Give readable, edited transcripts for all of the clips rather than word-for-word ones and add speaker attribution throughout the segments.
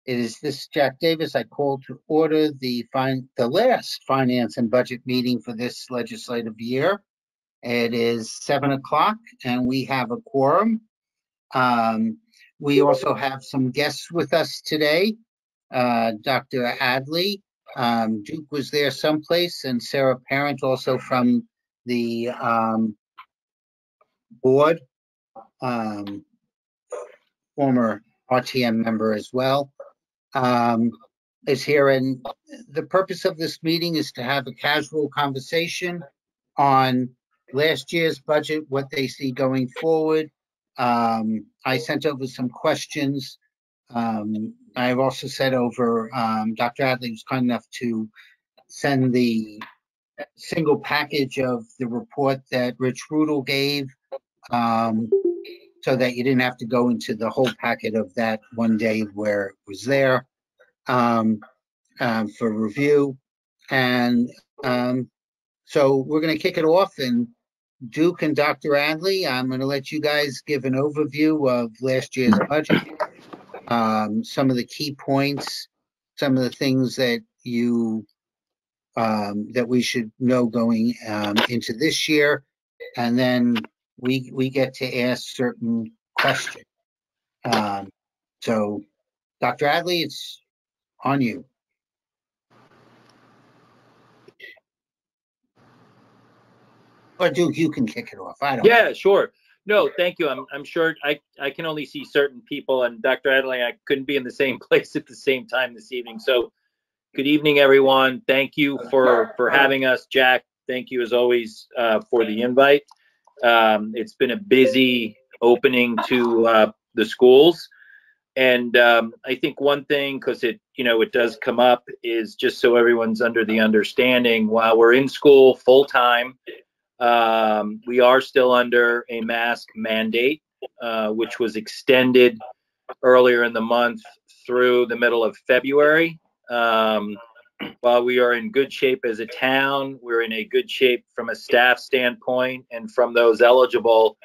Speaker 1: It is this Jack Davis. I call to order the last Finance and Budget meeting for this legislative year. It is 7 o'clock, and we have a quorum. We also have some guests with us today. Dr. Adley, Duke was there someplace, and Sarah Parent also from the board, former RTM member as well. Is here, and the purpose of this meeting is to have a casual conversation on last year's budget, what they see going forward. I sent over some questions. I've also sent over, Dr. Adley was kind enough to send the single package of the report that Rich Rudel gave, so that you didn't have to go into the whole packet of that one day where it was there for review. And so we're going to kick it off, and Duke and Dr. Adley, I'm going to let you guys give an overview of last year's budget, some of the key points, some of the things that you that we should know going into this year, and then we get to ask certain questions. So, Dr. Adley, it's on you. Or Duke, you can kick it off. I don't.
Speaker 2: Yeah, sure. No, thank you. I'm sure I can only see certain people, and Dr. Adley, I couldn't be in the same place at the same time this evening. So, good evening, everyone. Thank you for having us, Jack. Thank you as always for the invite. It's been a busy opening to the schools, and I think one thing, because it does come up, is just so everyone's under the understanding, while we're in school full time, we are still under a mask mandate, which was extended earlier in the month through the middle of February. While we are in good shape as a town, we're in a good shape from a staff standpoint and from those eligible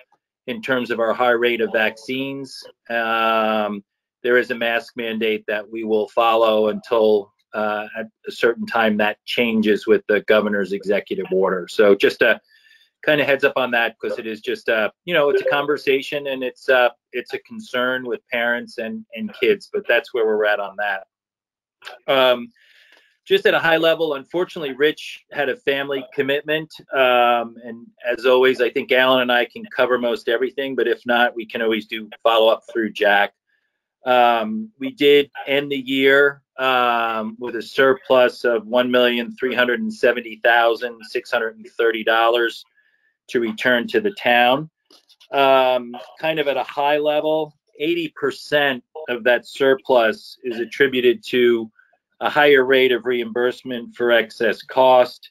Speaker 2: in terms of our high rate of vaccines. There is a mask mandate that we will follow until at a certain time that changes with the governor's executive order. So just a kind of heads up on that, because it is just it's a conversation, and it's a concern with parents and kids, but that's where we're at on that. Just at a high level, unfortunately, Rich had a family commitment, and as always, I think Alan and I can cover most everything, but if not, we can always do follow up through Jack. We did end the year with a surplus of $1,370,630 to return to the town. Kind of at a high level, 80% of that surplus is attributed to a higher rate of reimbursement for excess cost,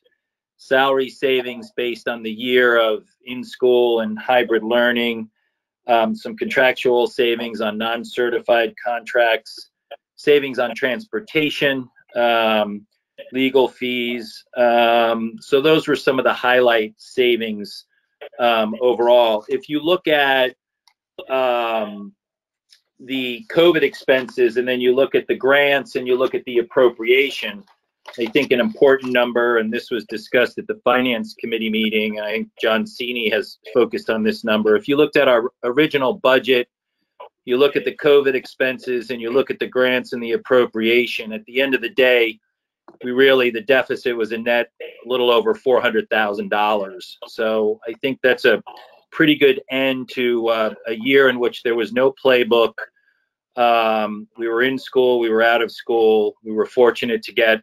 Speaker 2: salary savings based on the year of in-school and hybrid learning, some contractual savings on non-certified contracts, savings on transportation, legal fees. So those were some of the highlight savings overall. If you look at the COVID expenses, and then you look at the grants and you look at the appropriation, I think an important number, and this was discussed at the Finance Committee meeting, I think John Cini has focused on this number. If you looked at our original budget, you look at the COVID expenses and you look at the grants and the appropriation, at the end of the day, the deficit was a net a little over $400,000. So I think that's a pretty good end to a year in which there was no playbook. We were in school, we were out of school. We were fortunate to get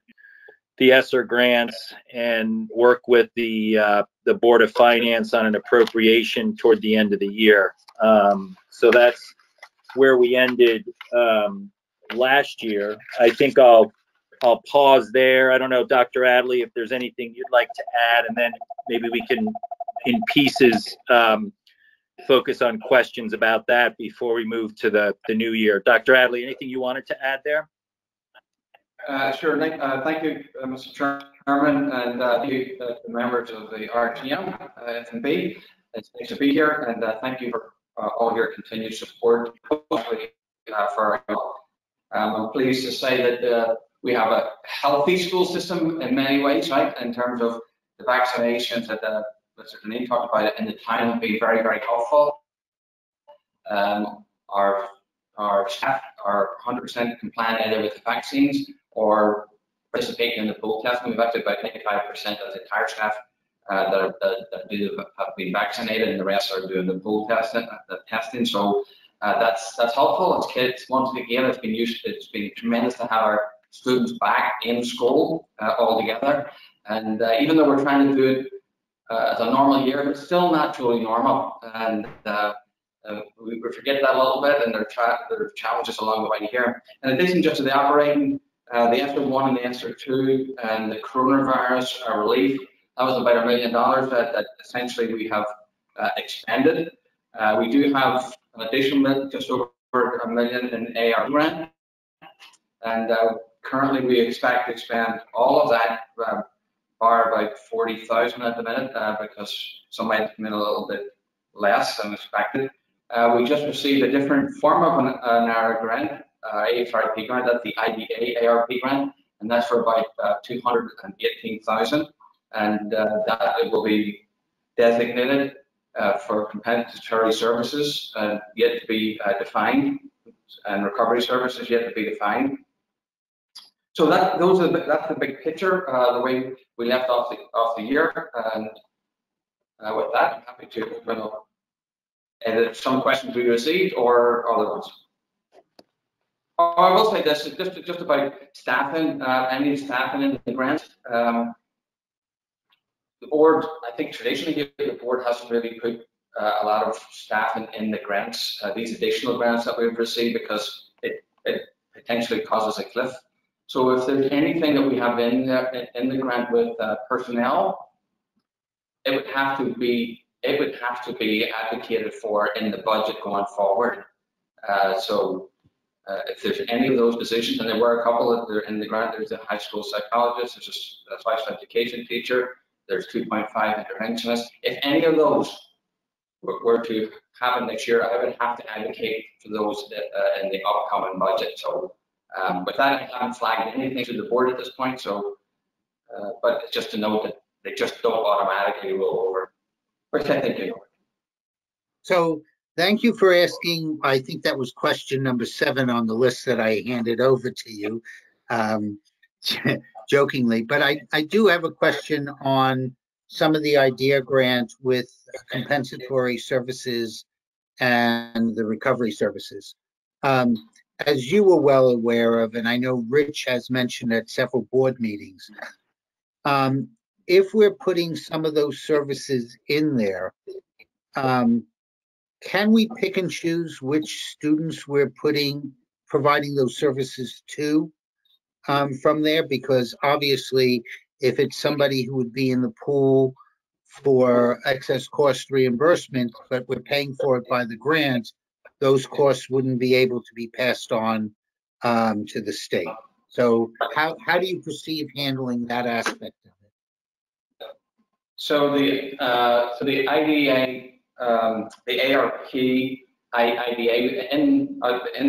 Speaker 2: the ESSER grants and work with the Board of Finance on an appropriation toward the end of the year. So that's where we ended last year. I think I'll pause there. I don't know, Dr. Adley, if there's anything you'd like to add, and then maybe we can, in pieces, focus on questions about that before we move to the new year. Dr. Adley, anything you wanted to add there?
Speaker 3: Sure, Nick. Thank you, Mr. Chairman, and thank you, the members of the RTM FNB. It's nice to be here, and thank you for all your continued support for our I'm pleased to say that we have a healthy school system in many ways, right? In terms of the vaccinations that Mr. Deneen talked about in the town have been very, very helpful. Our staff are 100% compliant either with the vaccines or participating in the pool testing. We've actually about 95% of the entire staff that have been vaccinated, and the rest are doing the pool testing. So that's helpful. As kids, once again, it's been tremendous to have our students back in school all together. And even though we're trying to do it as a normal year, it's still not truly normal. And we forget that a little bit, and there are challenges along the way here. In addition just to the operating, the ESSER 1 and the ESSER 2 and the coronavirus relief, that was about $1 million that essentially we have expended. We do have an additional just over $1 million in AR grant, and currently we expect to expend all of that, bar about 40,000 at the minute, because some might come in a little bit less than expected. We just received a different form of an ARP grant, ARP grant, that's the IDA ARP grant, and that's for about 218,000, and that it will be designated for compensatory services yet to be defined, and recovery services yet to be defined. So that's the big picture, the way we left off the year, and with that, I'm happy to open up some questions we received or other ones. I will say this, just about staffing, any staffing in the grant. The board, I think traditionally the board hasn't really put a lot of staffing in the grants, these additional grants that we've received, because it potentially causes a cliff. So if there's anything that we have in the grant with personnel, it would have to be advocated for in the budget going forward. So if there's any of those positions, and there were a couple that are in the grant, there's a high school psychologist, there's a special education teacher, there's 2.5 interventionists. If any of those were to happen next year, I would have to advocate for those in the upcoming budget. So with that, I haven't flagged anything to the board at this point. So, but it's just to note that they just don't automatically roll over, which I think you know.
Speaker 1: So thank you for asking. I think that was question number 7 on the list that I handed over to you, jokingly. But I do have a question on some of the IDEA grant with compensatory services and the recovery services. As you were well aware of, and I know Rich has mentioned at several board meetings, if we're putting some of those services in there, can we pick and choose which students we're providing those services to from there? Because obviously, if it's somebody who would be in the pool for excess cost reimbursement, but we're paying for it by the grant, those costs wouldn't be able to be passed on to the state. So how do you perceive handling that aspect of it?
Speaker 3: So the IDA, the ARP, IDA, in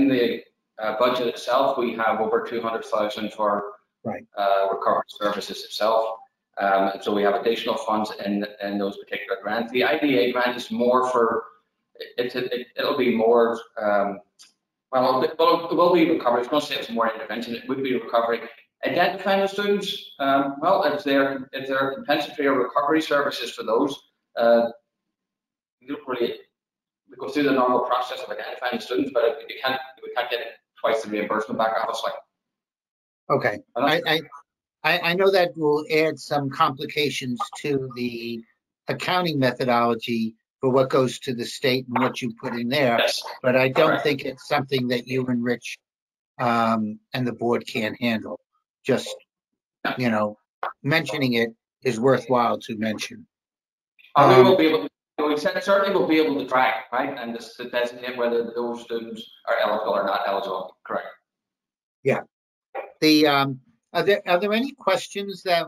Speaker 3: the budget itself, we have over 200,000 for recovery services itself. And so we have additional funds in those particular grants. The IDA grant is more for, it'll be more, well, it will be recovery. I was going to say it's more intervention. It would be recovery. Identifying the students, well, if there are compensatory or recovery services for those, you don't really go through the normal process of identifying the students, but we can't get twice the reimbursement back, obviously.
Speaker 1: Okay, I know that will add some complications to the accounting methodology for what goes to the state and what you put in there,
Speaker 3: Yes.
Speaker 1: But I don't think it's something that you and Rich and the board can't handle. Just, you know, mentioning it is worthwhile to mention.
Speaker 3: We will be able to, we certainly will be able to track, right, and just to designate whether those students are eligible or not eligible. Correct.
Speaker 1: Yeah. The are there any questions that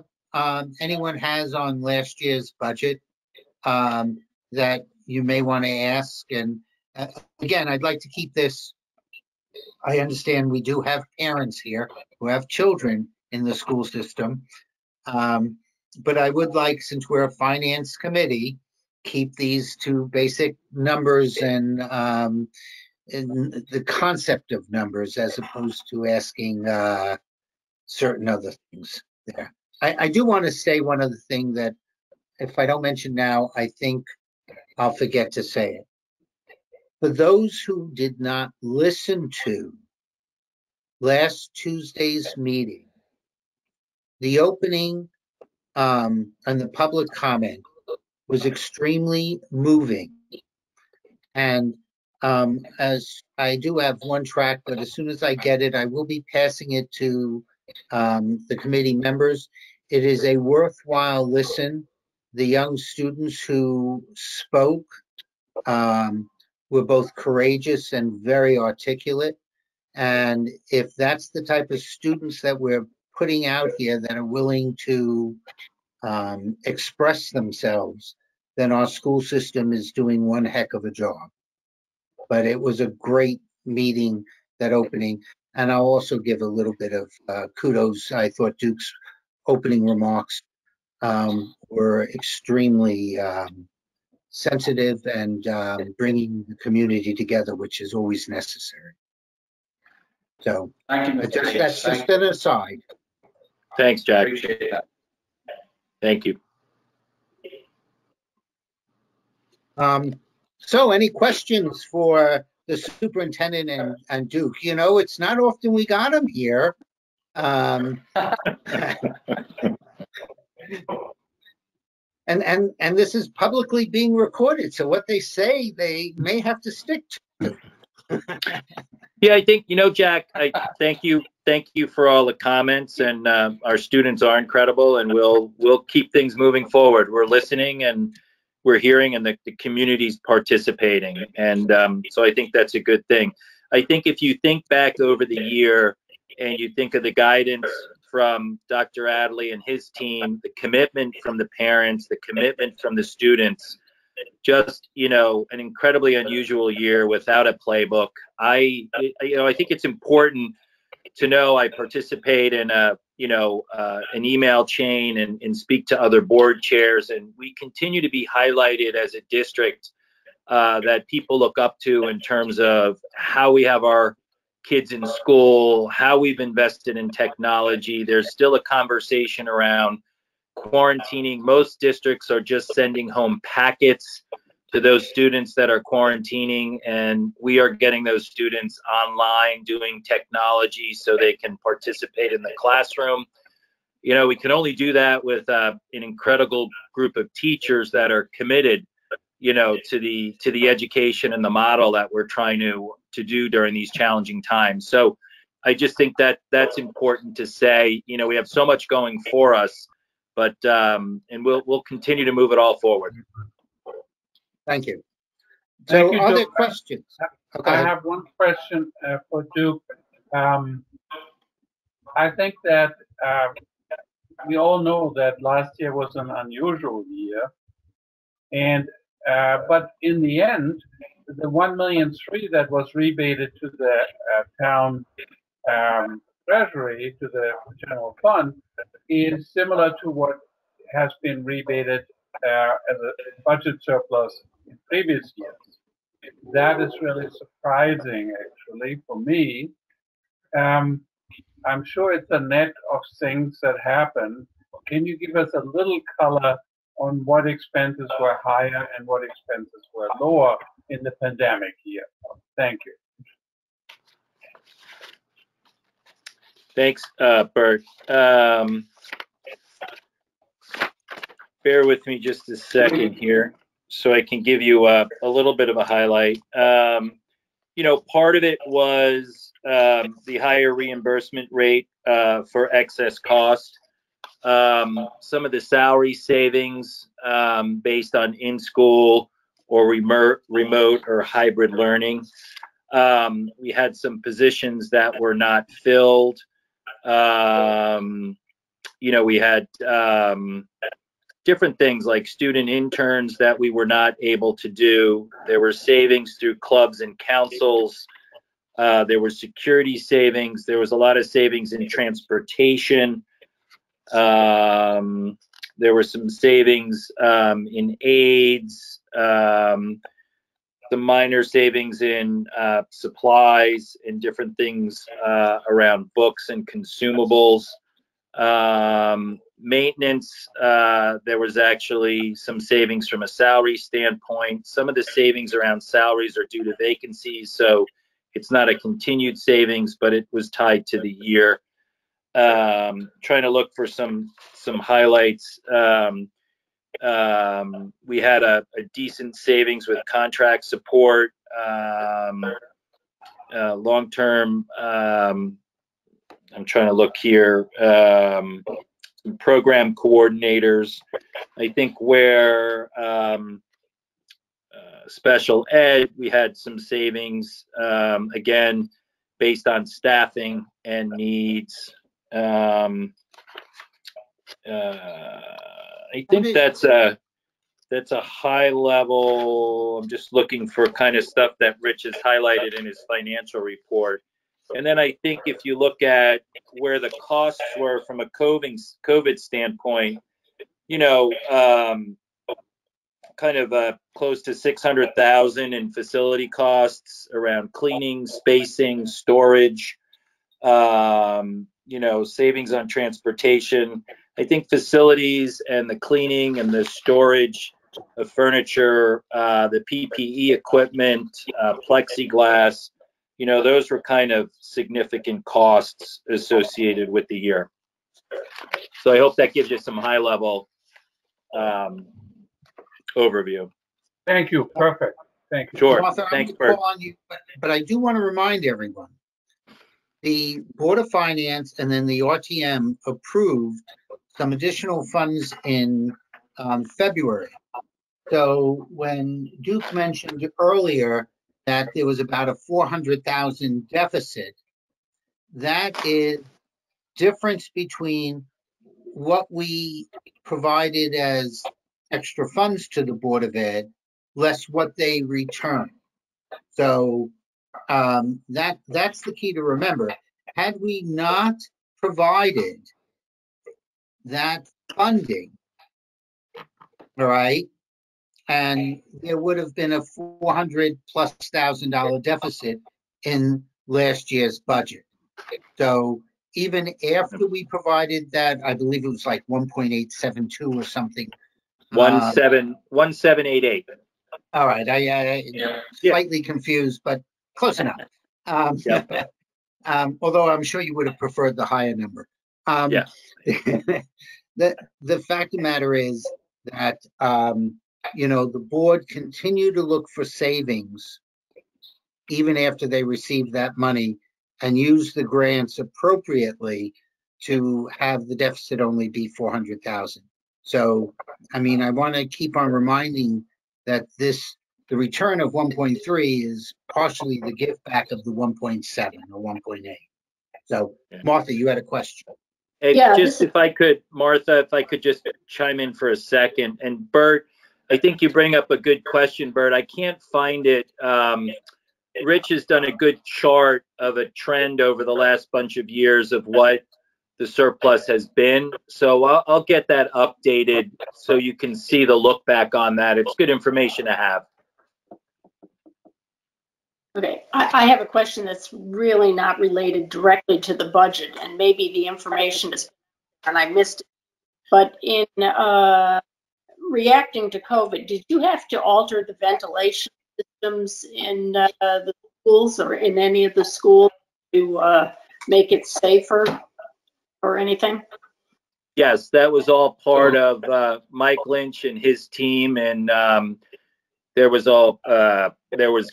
Speaker 1: anyone has on last year's budget that you may want to ask? And again, I'd like to keep this I understand we do have parents here who have children in the school system. But I would like, since we're a finance committee, keep these to basic numbers and the concept of numbers as opposed to asking certain other things there. I do want to say one other thing that if I don't mention now, I think I'll forget to say it. For those who did not listen to last Tuesday's meeting, the opening and the public comment was extremely moving. And as I do have one track, but as soon as I get it, I will be passing it to the committee members. It is a worthwhile listen. The young students who spoke were both courageous and very articulate. And if that's the type of students that we're putting out here that are willing to express themselves, then our school system is doing one heck of a job. But it was a great meeting, that opening. And I'll also give a little bit of kudos. I thought Duke's opening remarks were extremely sensitive and bringing the community together, which is always necessary. So
Speaker 3: Thank you, Mr.
Speaker 1: that's just an aside.
Speaker 2: Thanks, Jack.
Speaker 3: Appreciate that.
Speaker 2: Thank you.
Speaker 1: So any questions for the superintendent and Duke? You know, it's not often we got him here. And this is publicly being recorded, so what they say they may have to stick to.
Speaker 2: Yeah, I think, Jack, I thank you for all the comments, and our students are incredible, and we'll keep things moving forward. We're listening and we're hearing, and the community's participating, and so I think that's a good thing. I think if you think back over the year and you think of the guidance from Dr. Adley and his team, the commitment from the parents, the commitment from the students, just, an incredibly unusual year without a playbook. I think it's important to know I participate in an email chain and speak to other board chairs, and we continue to be highlighted as a district that people look up to in terms of how we have our kids in school, how we've invested in technology. There's still a conversation around quarantining. Most districts are just sending home packets to those students that are quarantining, and we are getting those students online doing technology so they can participate in the classroom. We can only do that with an incredible group of teachers that are committed, to the education and the model that we're trying to do during these challenging times. So I just think that that's important to say. We have so much going for us, but and we'll continue to move it all forward.
Speaker 1: Thank you. So other questions? Okay.
Speaker 4: I have one question for Duke. I think that we all know that last year was an unusual year, and but in the end, the $1.3 million that was rebated to the town treasury, to the general fund, is similar to what has been rebated as a budget surplus in previous years. That is really surprising, actually, for me. I'm sure it's a net of things that happen. Can you give us a little color on what expenses were higher and what expenses were lower in the pandemic year? Thank you.
Speaker 2: Thanks, Bert. Bear with me just a second here so I can give you a little bit of a highlight. Part of it was the higher reimbursement rate for excess cost. Some of the salary savings based on in-school or remote or hybrid learning. We had some positions that were not filled. We had different things like student interns that we were not able to do. There were savings through clubs and councils. There were security savings. There was a lot of savings in transportation. There were some savings in aids, some minor savings in supplies and different things around books and consumables. Maintenance, there was actually some savings from a salary standpoint. Some of the savings around salaries are due to vacancies, so it's not a continued savings, but it was tied to the year. Trying to look for some highlights. We had a decent savings with contract support, long-term. I'm trying to look here. Some program coordinators. I think where special ed, we had some savings, again, based on staffing and needs. I think that's a high level. I'm just looking for kind of stuff that Rich has highlighted in his financial report. And then I think if you look at where the costs were from a COVID standpoint, you know, kind of close to $600,000 in facility costs around cleaning, spacing, storage, you know, savings on transportation. I think facilities and the cleaning and the storage of furniture, the PPE equipment, plexiglass, you know, those were kind of significant costs associated with the year. So I hope that gives you some high level overview.
Speaker 4: Thank you. Perfect. Thank you.
Speaker 2: Sure.
Speaker 1: Martha,
Speaker 2: Thanks,
Speaker 1: I'm gonna
Speaker 2: Bert.
Speaker 1: call on you, but I do want to remind everyone, the Board of Finance and then the RTM approved some additional funds in February. So when Duke mentioned earlier that there was about a 400,000 deficit, that is difference between what we provided as extra funds to the Board of Ed, less what they return. So that's the key to remember. Had we not provided that funding, all right, and there would have been a $400,000+ deficit in last year's budget. So even after we provided that, I believe it was like 1.872 or something.
Speaker 2: 1788.
Speaker 1: All right, I slightly confused, but close enough.
Speaker 2: Yep.
Speaker 1: Although I'm sure you would have preferred the higher number.
Speaker 2: Yeah.
Speaker 1: The fact of the matter is that you know, the board continued to look for savings even after they received that money and use the grants appropriately to have the deficit only be 400,000. So, I mean, I want to keep on reminding that the return of 1.3 is partially the give back of the 1.7 or 1.8. So, Martha, you had a question.
Speaker 2: Hey,
Speaker 5: Yeah,
Speaker 2: just if I could, Martha, if I could just chime in for a second. And Bert, I think you bring up a good question, Bert. I can't find it. Rich has done a good chart of a trend over the last bunch of years of what the surplus has been. So I'll get that updated so you can see the look back on that. It's good information to have.
Speaker 5: Okay, I have a question that's really not related directly to the budget, and maybe the information is, and I missed it. But in reacting to COVID, did you have to alter the ventilation systems in the schools or in any of the schools to make it safer or anything?
Speaker 2: Yes, that was all part of Mike Lynch and his team, and there was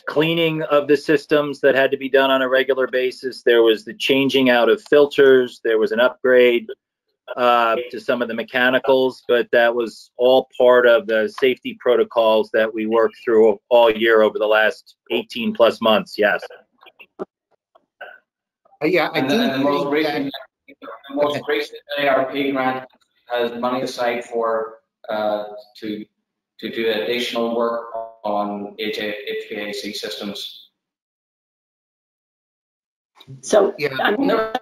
Speaker 2: cleaning of the systems that had to be done on a regular basis. There was the changing out of filters. There was an upgrade to some of the mechanicals, but that was all part of the safety protocols that we worked through all year over the last 18+ months. Yes.
Speaker 1: Yeah, I do
Speaker 3: The most
Speaker 1: think
Speaker 3: recent ARP grant has money aside for to do additional work on HVAC systems.
Speaker 5: So,
Speaker 1: Yeah.
Speaker 5: I mean,
Speaker 3: Never-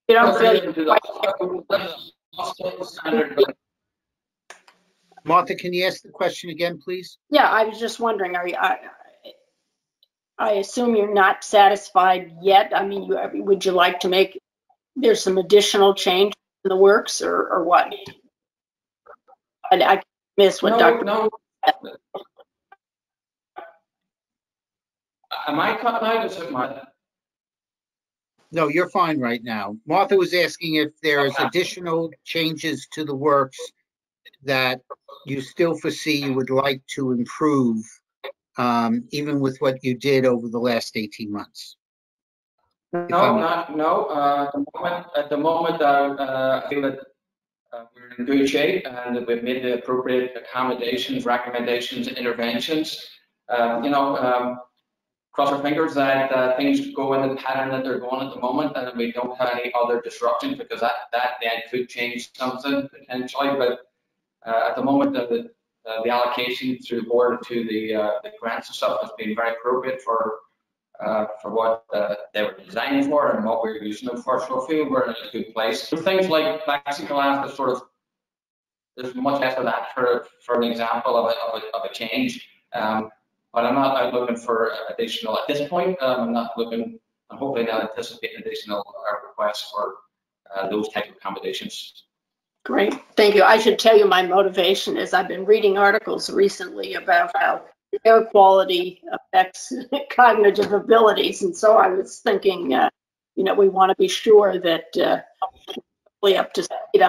Speaker 5: you don't feel
Speaker 3: into the standard.
Speaker 1: Martha, can you ask the question again, please?
Speaker 5: yeah, I was just wondering, I assume you're not satisfied yet. I mean, would you like to make, there's some additional change in the works or what? I missed what Dr.
Speaker 3: No. Am I cut out? Is it my?
Speaker 1: No, you're fine right now. Martha was asking if there's
Speaker 3: Okay.
Speaker 1: additional changes to the works that you still foresee you would like to improve, even with what you did over the last 18 months.
Speaker 3: No. At the moment, I feel that we're in good shape and that we've made the appropriate accommodations, recommendations, interventions. Cross our fingers that things go in the pattern that they're going at the moment, and we don't have any other disruptions, because that then could change something potentially. But at the moment, the allocation through the board to the grants and stuff has been very appropriate for what they were designed for and what we're using them for. So I feel we're in a good place. So things like plexiglass is sort of, there's much less of that for an example of a change. But I'm not out looking for additional at this point. I'm not looking, and hopefully not anticipating additional requests for those type of accommodations.
Speaker 5: Great, thank you. I should tell you my motivation is I've been reading articles recently about how air quality affects cognitive abilities, and so I was thinking, we want to be sure that we're up to speed.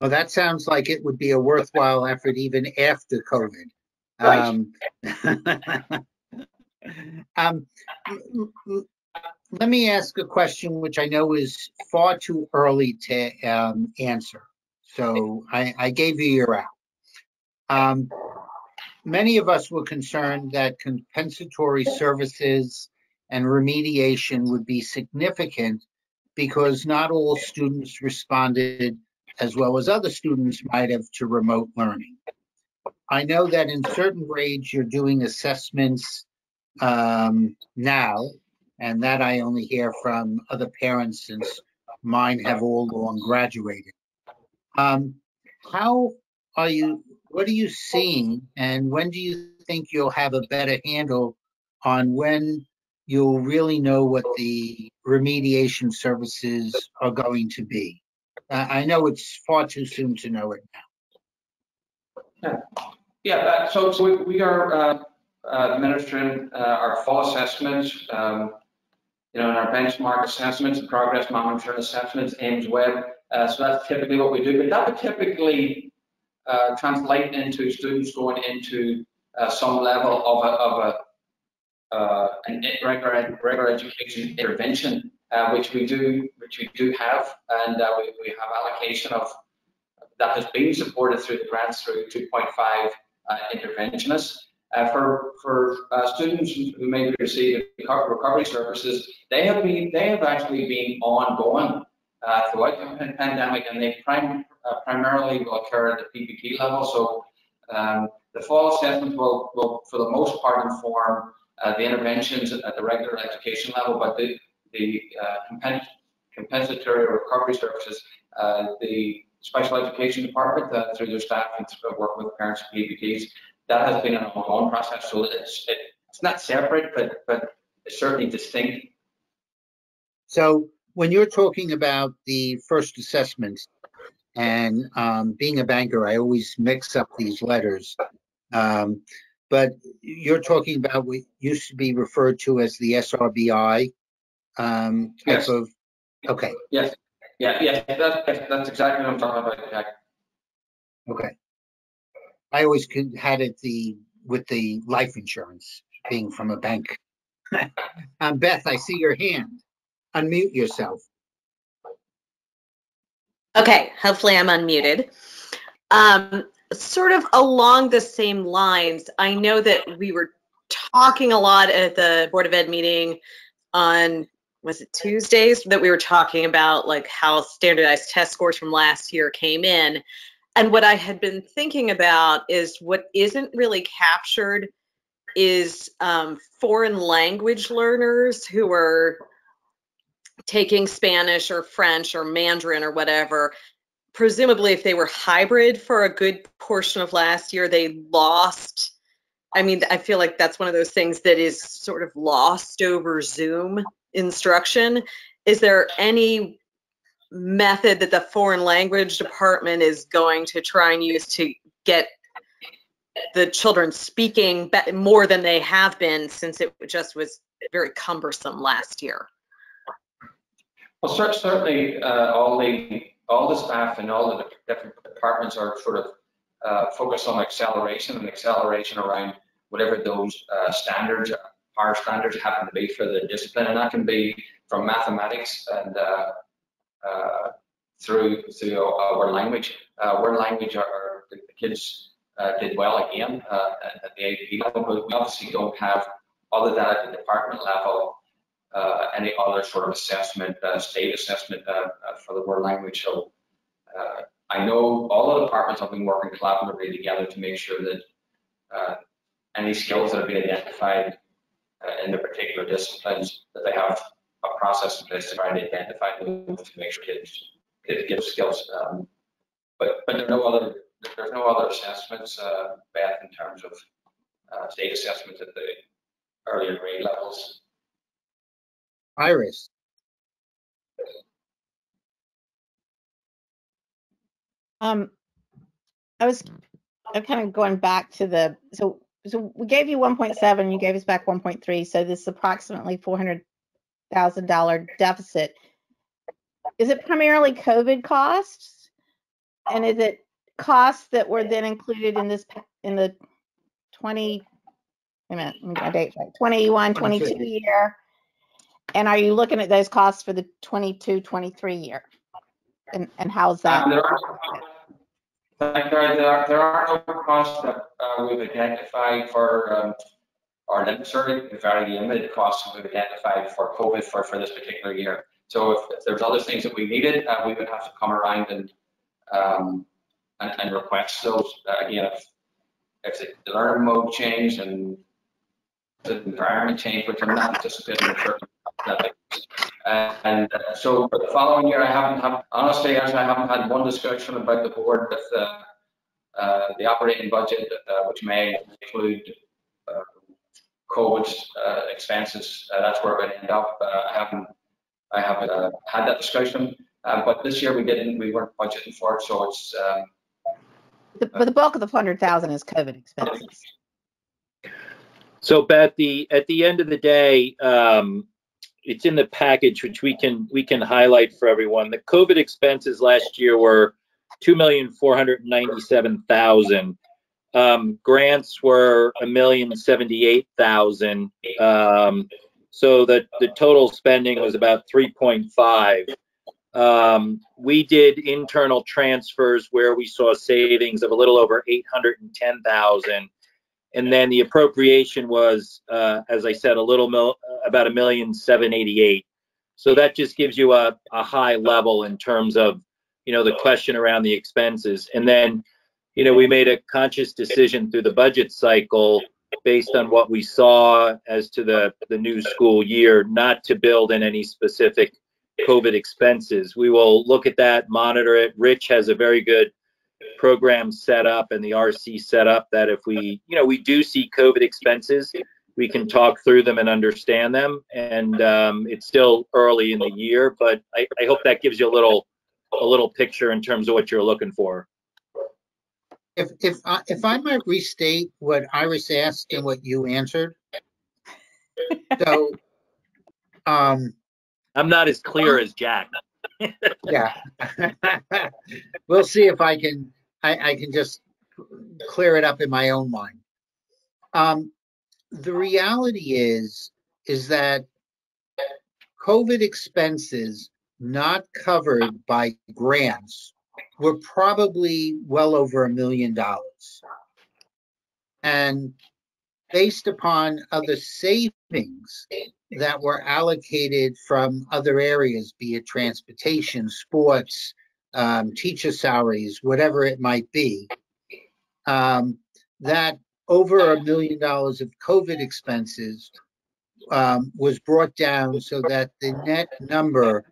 Speaker 1: Well, that sounds like it would be a worthwhile effort even after COVID.
Speaker 5: Right.
Speaker 1: Let me ask a question which I know is far too early to answer. So I gave you your out. Many of us were concerned that compensatory services and remediation would be significant because not all students responded as well as other students might have to remote learning. I know that in certain grades you're doing assessments now, and that I only hear from other parents since mine have all long graduated. What are you seeing, and when do you think you'll have a better handle on when you'll really know what the remediation services are going to be? I know it's far too soon to know it now.
Speaker 3: So we are administering our fall assessments, and our benchmark assessments and progress monitoring assessments, Ames Web. So that's typically what we do, but that would typically translate into students going into some level of an regular education intervention, which we do have, and we have allocation of that has been supported through the grants through 2.5 interventionists. For students who may be receiving recovery services, they have actually been ongoing throughout the pandemic, and they primarily will occur at the PPT level. So the fall assessment will for the most part inform the interventions at the regular education level, but the compensatory recovery services, the special education department through their staff and work with parents and PPTs, that has been an ongoing process. So it's not separate, but it's certainly distinct.
Speaker 1: So when you're talking about the first assessments, and being a banker, I always mix up these letters. But you're talking about what used to be referred to as the SRBI type
Speaker 3: Yes.
Speaker 1: of. Okay.
Speaker 3: Yes. Yeah. That's exactly what I'm talking about. Jack.
Speaker 1: Okay. I always had it with the life insurance being from a bank. Beth, I see your hand. Unmute yourself.
Speaker 6: Okay, hopefully I'm unmuted. Sort of along the same lines, I know that we were talking a lot at the Board of Ed meeting on, was it Tuesdays, that we were talking about like how standardized test scores from last year came in. And what I had been thinking about is what isn't really captured is foreign language learners who are taking Spanish or French or Mandarin or whatever. Presumably, if they were hybrid for a good portion of last year, they lost. I mean, I feel like that's one of those things that is sort of lost over Zoom instruction. Is there any method that the foreign language department is going to try and use to get the children speaking more than they have been, since it just was very cumbersome last year?
Speaker 3: Well, certainly all the staff and all the different departments are sort of focused on acceleration around whatever those standards, higher standards happen to be for the discipline, and that can be from mathematics and through word language. Word language are the kids did well again at the AP level, but we obviously don't have, other than at the department level, any other sort of assessment, state assessment for the word language. So I know all the departments have been working collaboratively together to make sure that any skills that have been identified in the particular disciplines, that they have a process in place to try to identify them to make sure kids get skills. But there's no other assessments, Beth, in terms of state assessments at the earlier grade levels.
Speaker 1: Iris.
Speaker 7: I'm kind of going back to the, so we gave you 1.7, you gave us back 1.3, so this is approximately $400,000 deficit. Is it primarily COVID costs? And is it costs that were then included in this, in the 20, wait a minute, let me get my dates right, 21, 22 year? And are you looking at those costs for the 22, 23 year? And how's that?
Speaker 3: There are no costs that we've identified for, or necessarily very limited costs we've identified for COVID for this particular year. So if there's other things that we needed, we would have to come around and request those. Again, if the learning mode changed and the environment changed, which I'm not anticipating, and so for the following year, honestly, I haven't had one discussion about the board with the operating budget, which may include COVID expenses. That's where we're going to end up. I haven't had that discussion, but this year we weren't budgeting for it, so it's.
Speaker 7: But the bulk of the 100,000 is COVID expenses.
Speaker 2: So, Beth, at the end of the day, it's in the package, which we can highlight for everyone. The COVID expenses last year were $2,497,000. Grants were $1,078,000. So the total spending was about 3.5. We did internal transfers where we saw savings of a little over 810,000. And then the appropriation was, as I said, about $1,788,000. So that just gives you a high level in terms of, the question around the expenses. And then, we made a conscious decision through the budget cycle based on what we saw as to the new school year, not to build in any specific COVID expenses. We will look at that, monitor it. Rich has a very good program set up and the RC set up that if we do see COVID expenses, we can talk through them and understand them. And it's still early in the year, but I hope that gives you a little picture in terms of what you're looking for.
Speaker 1: If I might restate what Iris asked and what you answered. So,
Speaker 2: I'm not as clear as Jack.
Speaker 1: Yeah. We'll see if I can just clear it up in my own mind. The reality is that COVID expenses not covered by grants were probably well over $1 million. And based upon other savings that were allocated from other areas, be it transportation, sports, teacher salaries, whatever it might be, that over $1 million of COVID expenses was brought down so that the net number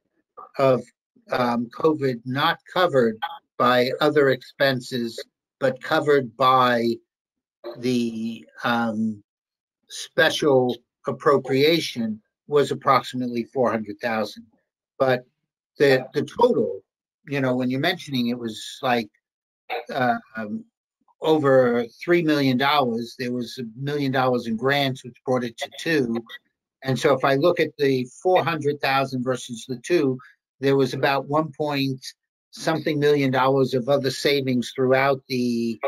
Speaker 1: of COVID not covered by other expenses, but covered by the special appropriation was approximately 400,000. But the total, you know, when you're mentioning it was like over $3 million. There was $1 million in grants, which brought it to 2. And so if I look at the 400,000 versus the 2, there was about 1 point something million dollars of other savings throughout the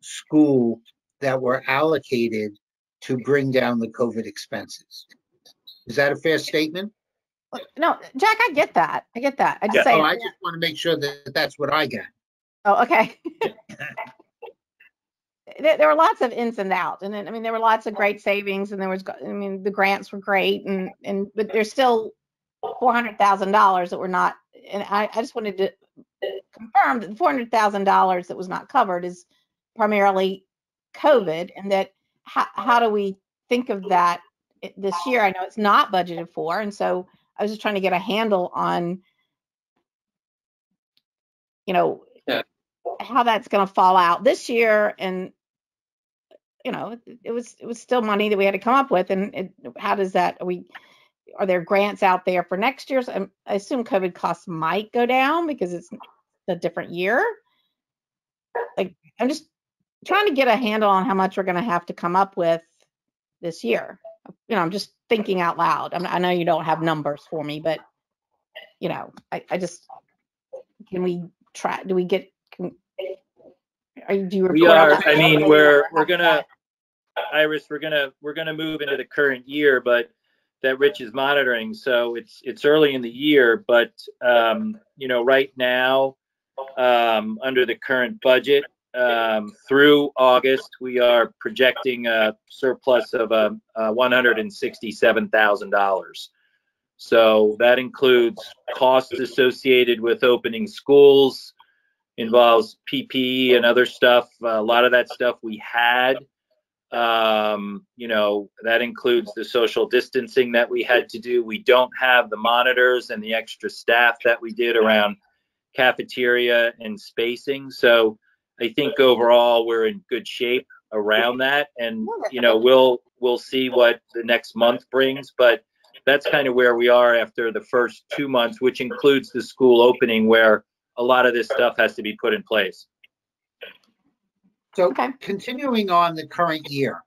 Speaker 1: school that were allocated to bring down the COVID expenses. Is that a fair statement?
Speaker 7: No, Jack, I get that. I just
Speaker 2: Yeah.
Speaker 7: say.
Speaker 1: Oh, I just want to make sure that that's what I get.
Speaker 7: Oh, okay. There were lots of ins and outs, and then, I mean, there were lots of great savings, and there was, I mean, the grants were great, and but there's still $400,000 that were not, and I just wanted to confirm that the $400,000 that was not covered is primarily COVID, and that how do we think of that this year? I know it's not budgeted for, and so I was just trying to get a handle on, you know, how that's going to fall out this year. And you know, it was still money that we had to come up with, and how does that, are there grants out there for next year's? I assume COVID costs might go down because it's a different year. Like, I'm just trying to get a handle on how much we're going to have to come up with this year. You know, I'm just thinking out loud. I know you don't have numbers for me, but you know, I just, can we try? Do we get? Do you?
Speaker 2: We are. I mean, we're gonna, Iris. We're gonna move into the current year, but that Rich is monitoring. So it's early in the year, but you know, right now, under the current budget, through August, we are projecting a surplus of $167,000. So that includes costs associated with opening schools, involves PPE and other stuff. A lot of that stuff we had. You know, that includes the social distancing that we had to do. We don't have the monitors and the extra staff that we did around cafeteria and spacing. So I think overall we're in good shape around that. And, you know, we'll see what the next month brings, but that's kind of where we are after the first 2 months, which includes the school opening, where a lot of this stuff has to be put in place.
Speaker 1: So continuing on the current year,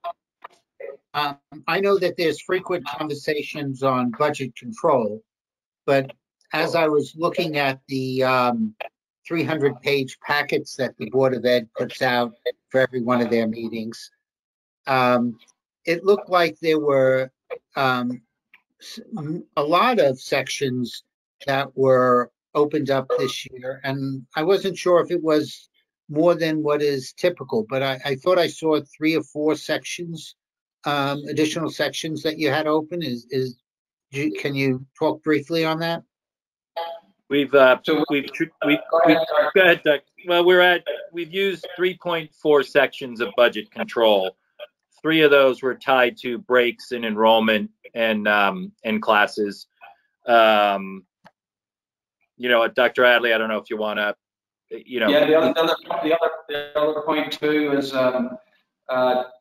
Speaker 1: I know that there's frequent conversations on budget control, but as I was looking at the 300-page packets that the Board of Ed puts out for every one of their meetings, it looked like there were a lot of sections that were opened up this year, and I wasn't sure if it was more than what is typical, but I thought I saw 3 or 4 sections, additional sections that you had open. Can you talk briefly on that?
Speaker 2: We've go ahead, Doug. Well, we've used 3.4 sections of budget control. 3 of those were tied to breaks in enrollment and classes. You know, Dr. Adley, I don't know if you want to, you know.
Speaker 3: Yeah, the other point too is down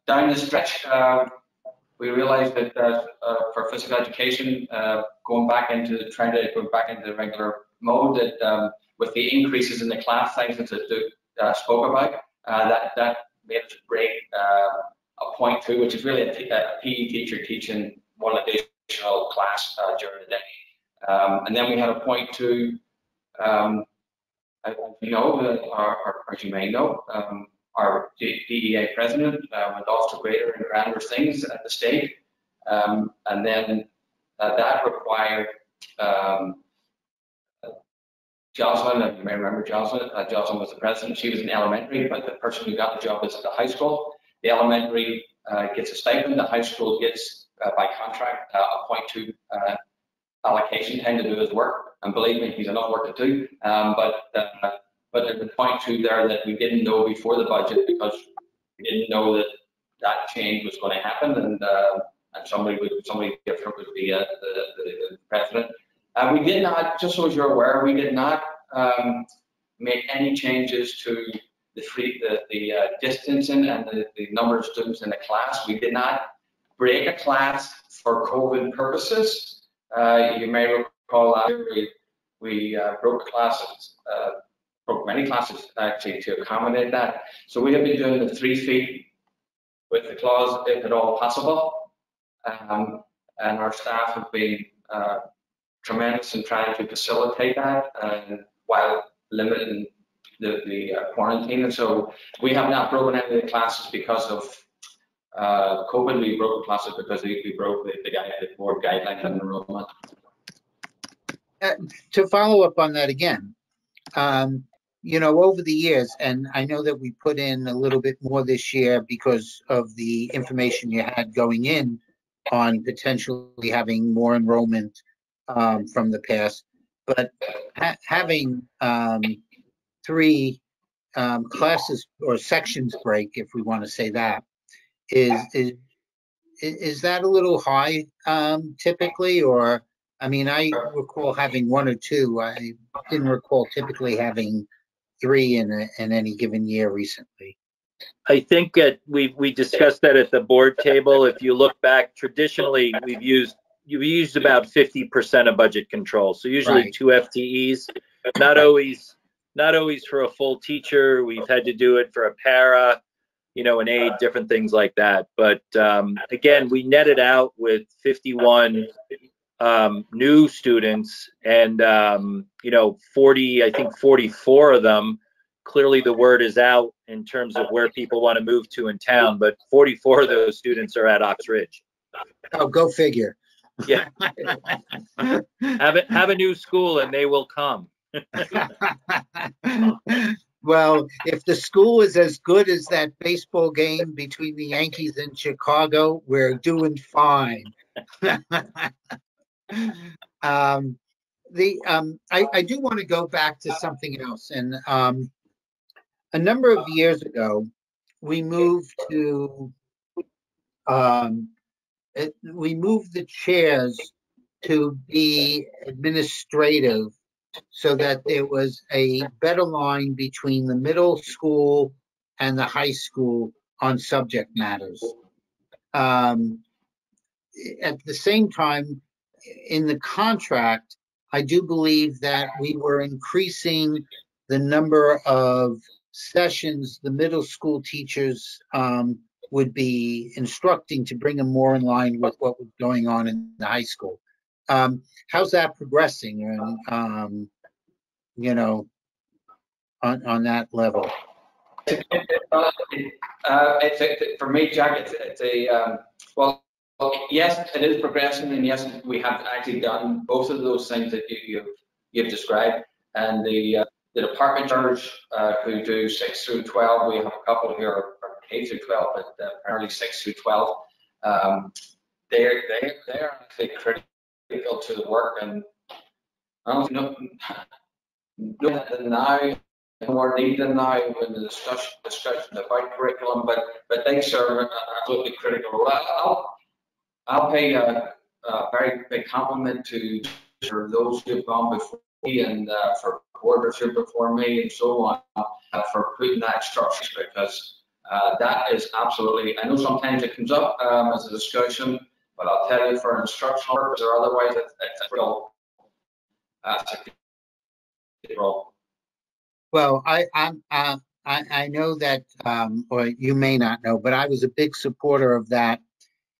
Speaker 3: the stretch, we realized that for physical education, trying to go back into regular mode, that with the increases in the class sizes that Duke spoke about, that made us break a point 2, which is really a PE teacher teaching one additional class during the day. And then we had a point 2. You know, as you may know, our DEA president went off to greater and grander things at the state, and then that required Jocelyn. You may remember Jocelyn. Jocelyn was the president. She was in elementary, but the person who got the job was at the high school. The elementary gets a stipend. The high school gets, by contract, a .2 allocation time to do his work. And believe me, he's enough work to do. But there's a .2 there that we didn't know before the budget, because we didn't know that that change was going to happen, and somebody different would be the president. We did not, just so as you're aware, we did not make any changes to the distancing and the number of students in the class. We did not break a class for COVID purposes. You may recall last year we broke classes, broke many classes actually to accommodate that. So we have been doing the 3 feet with the clause if at all possible. And our staff have been tremendous in trying to facilitate that, and while limiting the quarantine. And so we have not broken any of the classes because of COVID. We broke the classes because we broke the board guidelines on enrollment.
Speaker 1: To follow up on that again, you know, over the years, and I know that we put in a little bit more this year because of the information you had going in on potentially having more enrollment from the past, but having 3 classes or sections break, if we want to say that, is that a little high typically? Or I mean, I recall having 1 or 2. I didn't recall typically having 3 in any given year recently.
Speaker 2: I think we discussed that at the board table. If you look back, traditionally you've used about 50% of budget control. So usually
Speaker 1: Right.
Speaker 2: 2 FTEs, not always for a full teacher. We've had to do it for a para, you know, an aide, different things like that. But again, we netted out with 51 new students, and you know, 44 of them. Clearly the word is out in terms of where people want to move to in town, but 44 of those students are at Ox Ridge.
Speaker 1: Oh, go figure.
Speaker 2: Yeah. Have a new school and they will come.
Speaker 1: Well, if the school is as good as that baseball game between the Yankees and Chicago, we're doing fine. I do want to go back to something else, and a number of years ago, we moved to we moved the chairs to be administrative, so that there was a better line between the middle school and the high school on subject matters. At the same time, in the contract, I do believe that we were increasing the number of sessions the middle school teachers would be instructing to bring them more in line with what was going on in the high school. How's that progressing? And you know, on that level.
Speaker 3: For me, Jack, it's a well, yes, it is progressing, and yes, we have actually done both of those things that you've described. And the department chairs who do 6 through 12, we have a couple here are K through 12, but apparently 6 through 12. They're actually critical to the work, and I don't know now more needed now in the discussion about curriculum, but they serve absolutely critical role. I'll pay a very big compliment to those who have gone before me, and for boarders who before me and so on, for putting that structure, because that is absolutely, I know sometimes it comes up as a discussion, but I'll tell you, for instructional purposes or otherwise, it's a real role.
Speaker 1: Well, I know that, or you may not know, but I was a big supporter of that,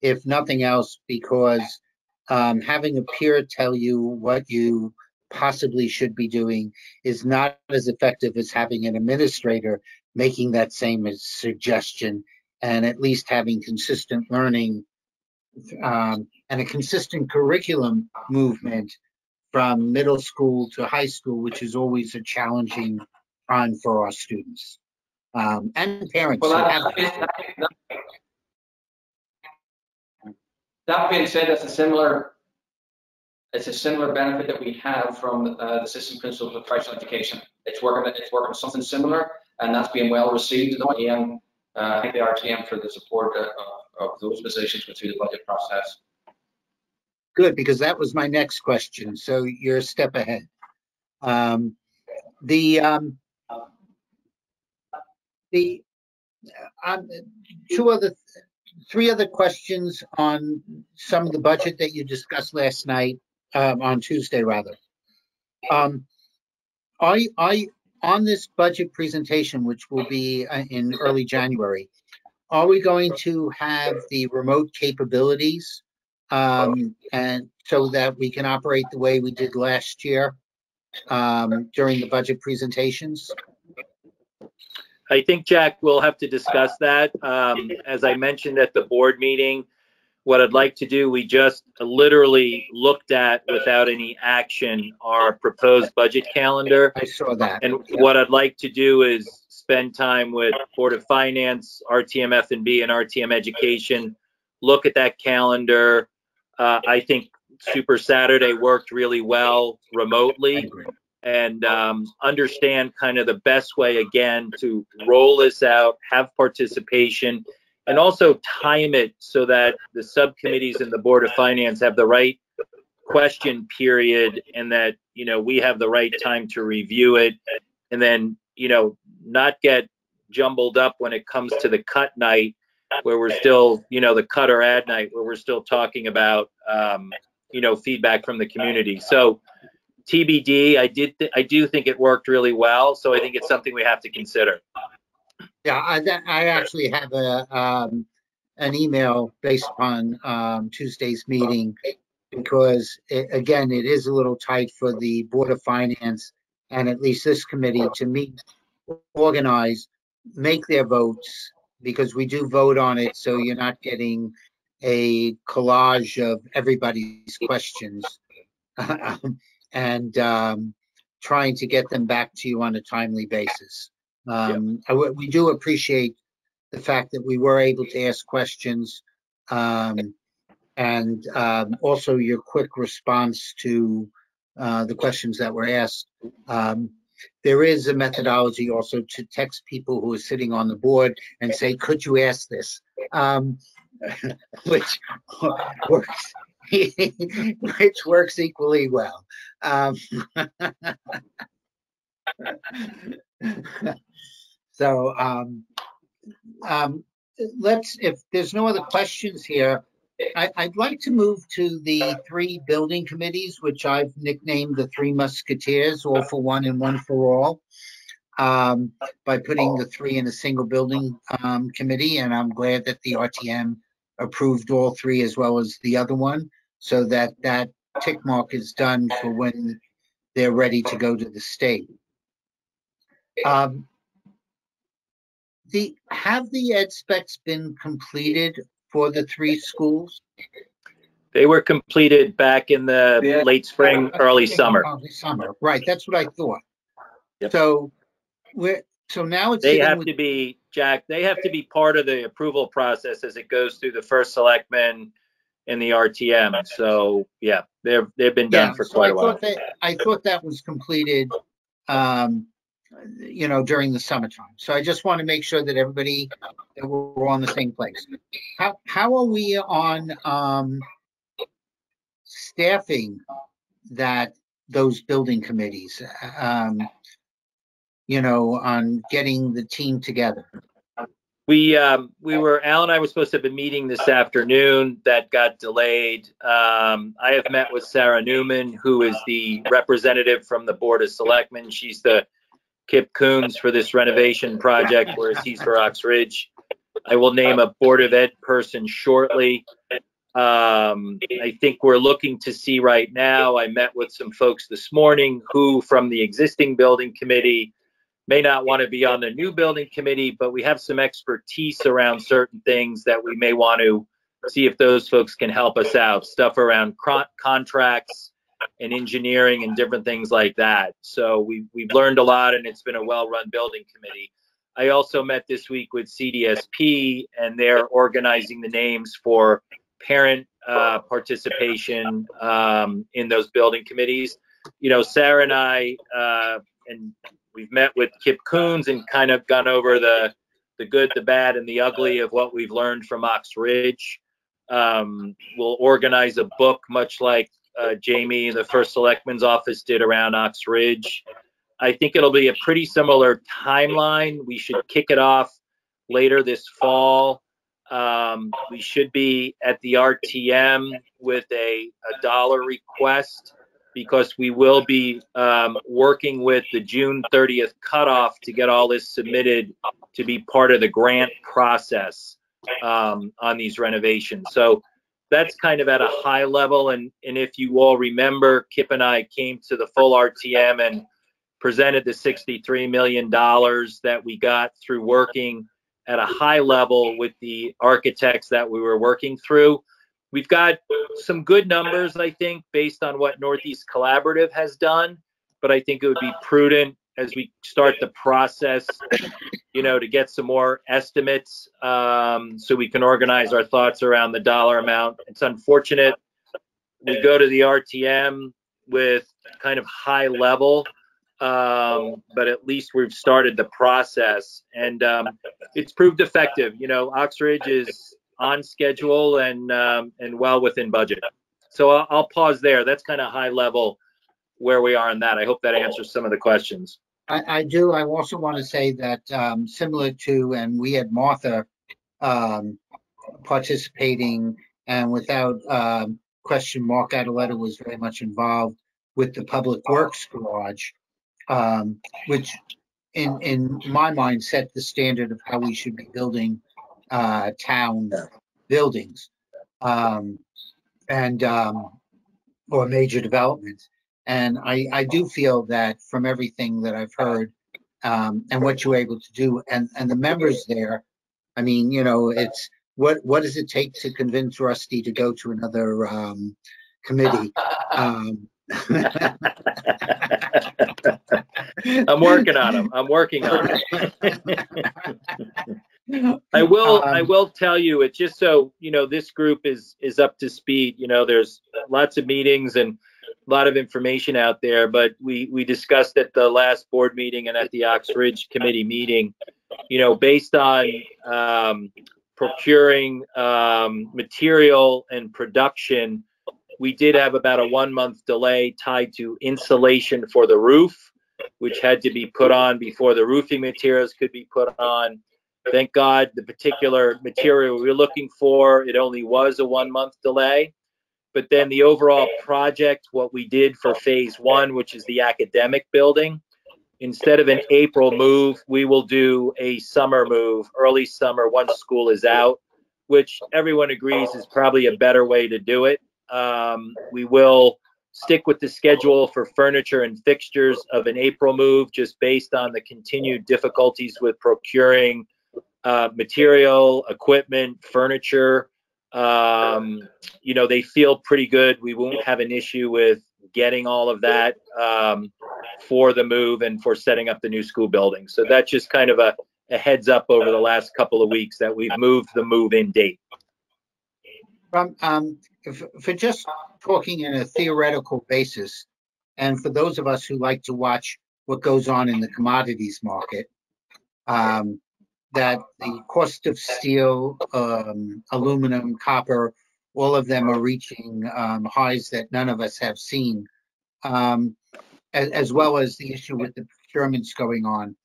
Speaker 1: if nothing else, because having a peer tell you what you possibly should be doing is not as effective as having an administrator making that same suggestion, and at least having consistent learning and a consistent curriculum movement from middle school to high school, which is always a challenging time for our students and parents.
Speaker 3: Well, that being said, it's a similar benefit that we have from the assistant principals of professional education. It's working something similar, and that's being well received. Again, thank the RTM for the support of those positions through the budget process.
Speaker 1: Good, because that was my next question. So you're a step ahead. Three other questions on some of the budget that you discussed last night, on Tuesday rather. On this budget presentation, which will be in early January, are we going to have the remote capabilities, and so that we can operate the way we did last year during the budget presentations?
Speaker 2: I think, Jack, we'll have to discuss that. As I mentioned at the board meeting, what I'd like to do, we just literally looked at, without any action, our proposed budget calendar.
Speaker 1: I saw that.
Speaker 2: And what I'd like to do is spend time with Board of Finance, RTM F&B, and RTM Education, look at that calendar. I think Super Saturday worked really well remotely, and understand kind of the best way, again, to roll this out, have participation, and also time it so that the subcommittees and the Board of Finance have the right question period, and that, you know, we have the right time to review it, and then, you know, not get jumbled up when it comes to the cut night, where we're still, you know, the cut or add night, where we're still talking about, you know, feedback from the community. So TBD, I do think it worked really well. So I think it's something we have to consider.
Speaker 1: Yeah, I actually have an email based upon Tuesday's meeting, because again, it is a little tight for the Board of Finance and at least this committee to meet, organize, make their votes, because we do vote on it. So you're not getting a collage of everybody's questions. And trying to get them back to you on a timely basis. We do appreciate the fact that we were able to ask questions, and also your quick response to the questions that were asked. There is a methodology also to text people who are sitting on the board and say, could you ask this? Which works. Which works equally well. So if there's no other questions here, I'd like to move to the three building committees, which I've nicknamed the Three Musketeers, all for one and one for all, by putting the three in a single building committee. And I'm glad that the RTM approved all three as well as the other one, so that that tick mark is done for when they're ready to go to the state. Have the ed specs been completed for the three schools?
Speaker 2: They were completed back in the late spring, early summer.
Speaker 1: Early summer, right? That's what I thought.
Speaker 2: Yep.
Speaker 1: So now it's
Speaker 2: they have to be, Jack. They have to be part of the approval process as it goes through the first selectman and the RTM. So yeah, they've been done for quite a while.
Speaker 1: I thought that was completed, you know, during the summertime. So I just want to make sure that everybody, that we're on the same place. How are we on staffing those building committees? You know, on getting the team together.
Speaker 2: Al and I were supposed to have a meeting this afternoon that got delayed. I have met with Sarah Newman, who is the representative from the Board of Selectmen. She's the Kip Coons for this renovation project, whereas he's for Ox Ridge. I will name a Board of Ed person shortly. I think we're looking to see right now. I met with some folks this morning who, from the existing building committee, may not want to be on the new building committee, but we have some expertise around certain things that we may want to see if those folks can help us out. Stuff around contracts and engineering and different things like that. So we've learned a lot, and it's been a well-run building committee. I also met this week with CDSP, and they're organizing the names for parent participation in those building committees. You know, Sarah and I, and we've met with Kip Coons and kind of gone over the the good, the bad, and the ugly of what we've learned from Ox Ridge. We'll organize a book, much like Jamie, the first selectman's office, did around Ox Ridge. I think it'll be a pretty similar timeline. We should kick it off later this fall. We should be at the RTM with a dollar request, because we will be working with the June 30th cutoff to get all this submitted to be part of the grant process on these renovations. So that's kind of at a high level. And if you all remember, Kip and I came to the full RTM and presented the $63 million that we got through working at a high level with the architects that we were working through. We've got some good numbers, I think, based on what Northeast Collaborative has done, but I think it would be prudent as we start the process, to get some more estimates, so we can organize our thoughts around the dollar amount. It's unfortunate we go to the RTM with kind of high level, but at least we've started the process, and it's proved effective. Ox Ridge is on schedule and well within budget. So I'll pause there. That's kind of high level where we are on that. I hope that answers some of the questions.
Speaker 1: I do. I also want to say that similar to, and we had Martha participating, and without question, Mark Adeletta was very much involved with the Public Works Garage, which in my mind set the standard of how we should be building town buildings or major developments. And I do feel that from everything that I've heard and what you were able to do, and the members there, I mean, it's what does it take to convince Rusty to go to another committee? I'm
Speaker 2: working on him. I will tell you, it's just so this group is up to speed. There's lots of meetings and a lot of information out there, but we discussed at the last board meeting and at the Ox Ridge committee meeting, based on procuring material and production, we did have about a 1-month delay tied to insulation for the roof, which had to be put on before the roofing materials could be put on. Thank God the particular material we were looking for, it only was a 1-month delay. But then the overall project, what we did for phase 1, which is the academic building, instead of an April move, we will do a summer move, early summer, once school is out, which everyone agrees is probably a better way to do it. We will stick with the schedule for furniture and fixtures of an April move, just based on the continued difficulties with procuring material, equipment, furniture. They feel pretty good. We won't have an issue with getting all of that for the move and for setting up the new school building. So that's just kind of a heads up over the last couple of weeks that we've moved the move-in date.
Speaker 1: For just talking in a theoretical basis, and for those of us who like to watch what goes on in the commodities market, that the cost of steel, aluminum, copper, all of them are reaching highs that none of us have seen, as well as the issue with the procurements going on.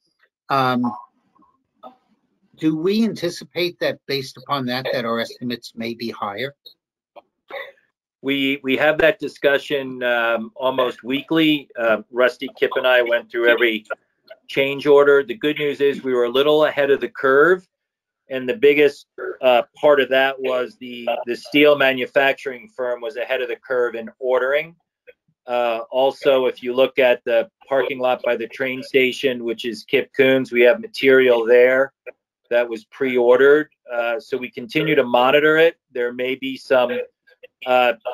Speaker 1: Do we anticipate that based upon that our estimates may be higher?
Speaker 2: We have that discussion almost weekly. Rusty, Kip, and I went through every change order. The good news is we were a little ahead of the curve, and the biggest part of that was the steel manufacturing firm was ahead of the curve in ordering. Also, if you look at the parking lot by the train station, which is Kip Coons, we have material there that was pre-ordered. So we continue to monitor it. There may be some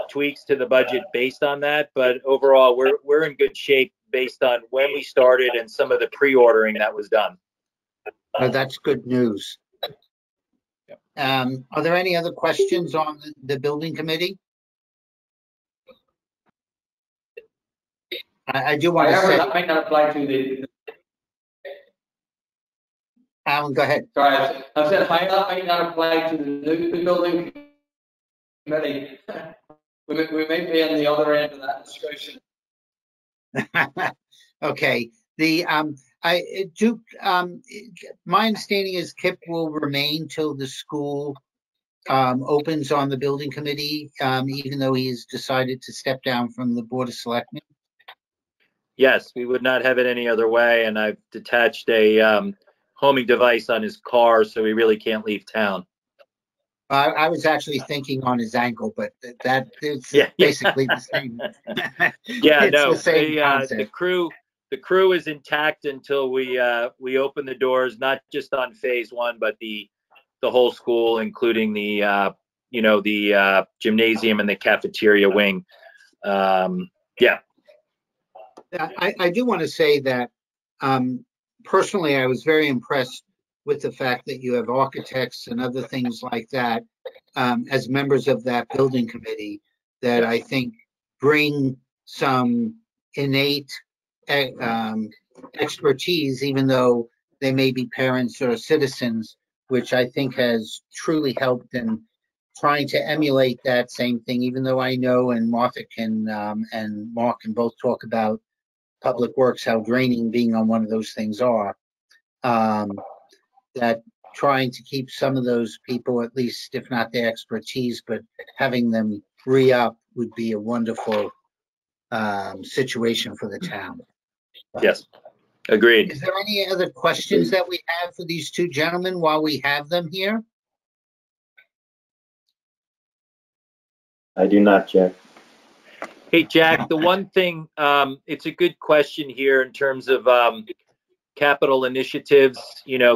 Speaker 2: tweaks to the budget based on that, but overall we're in good shape based on when we started and some of the pre-ordering that was done.
Speaker 1: That's good news. Are there any other questions on the building committee? I do want to say
Speaker 3: that might not apply to the
Speaker 1: Alan, go ahead.
Speaker 3: Sorry, I said might not apply to the new building committee. We may be on the other end of that discussion.
Speaker 1: Okay. Duke, my understanding is Kip will remain till the school opens on the building committee, even though he's decided to step down from the Board of Selectmen.
Speaker 2: Yes, we would not have it any other way, and I've detached a homing device on his car, so he really can't leave town.
Speaker 1: I was actually thinking on his ankle, but that is basically the same.
Speaker 2: Yeah,
Speaker 1: It's
Speaker 2: no,
Speaker 1: the same
Speaker 2: the
Speaker 1: concept.
Speaker 2: crew is intact until we open the doors, not just on phase one, but the whole school, including the gymnasium and the cafeteria wing. Yeah.
Speaker 1: I do want to say that personally, I was very impressed with the fact that you have architects and other things like that as members of that building committee that I think bring some innate expertise, even though they may be parents or citizens, which I think has truly helped in trying to emulate that same thing, even though I know and Martha can and Mark can both talk about Public Works, how draining being on one of those things are. That trying to keep some of those people, at least if not their expertise, but having them re-up would be a wonderful situation for the town.
Speaker 2: Yes, agreed.
Speaker 1: Is there any other questions that we have for these two gentlemen while we have them here?
Speaker 8: I do not, Jack.
Speaker 2: Hey, Jack, the one thing, it's a good question here in terms of capital initiatives,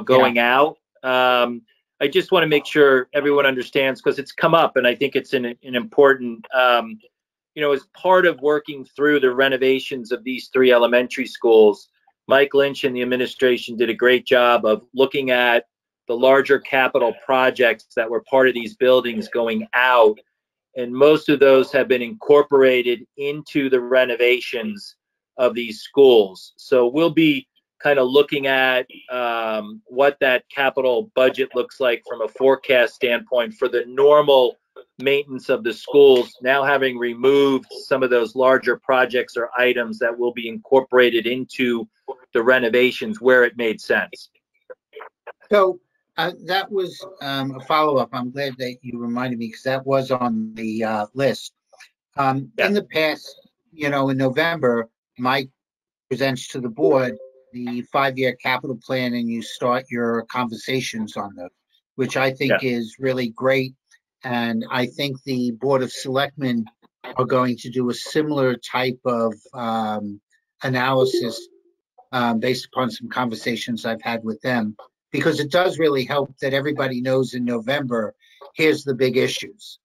Speaker 2: going out. I just want to make sure everyone understands, because it's come up, and I think it's an important, as part of working through the renovations of these three elementary schools, Mike Lynch and the administration did a great job of looking at the larger capital projects that were part of these buildings going out. And most of those have been incorporated into the renovations of these schools. So we'll be kind of looking at what that capital budget looks like from a forecast standpoint for the normal maintenance of the schools, now having removed some of those larger projects or items that will be incorporated into the renovations where it made sense.
Speaker 1: So that was a follow-up. I'm glad that you reminded me, because that was on the list. In the past, in November, Mike presents to the board the 5-year capital plan, and you start your conversations on those, which I think is really great. And I think the Board of Selectmen are going to do a similar type of analysis based upon some conversations I've had with them, because it does really help that everybody knows in November, here's the big issues.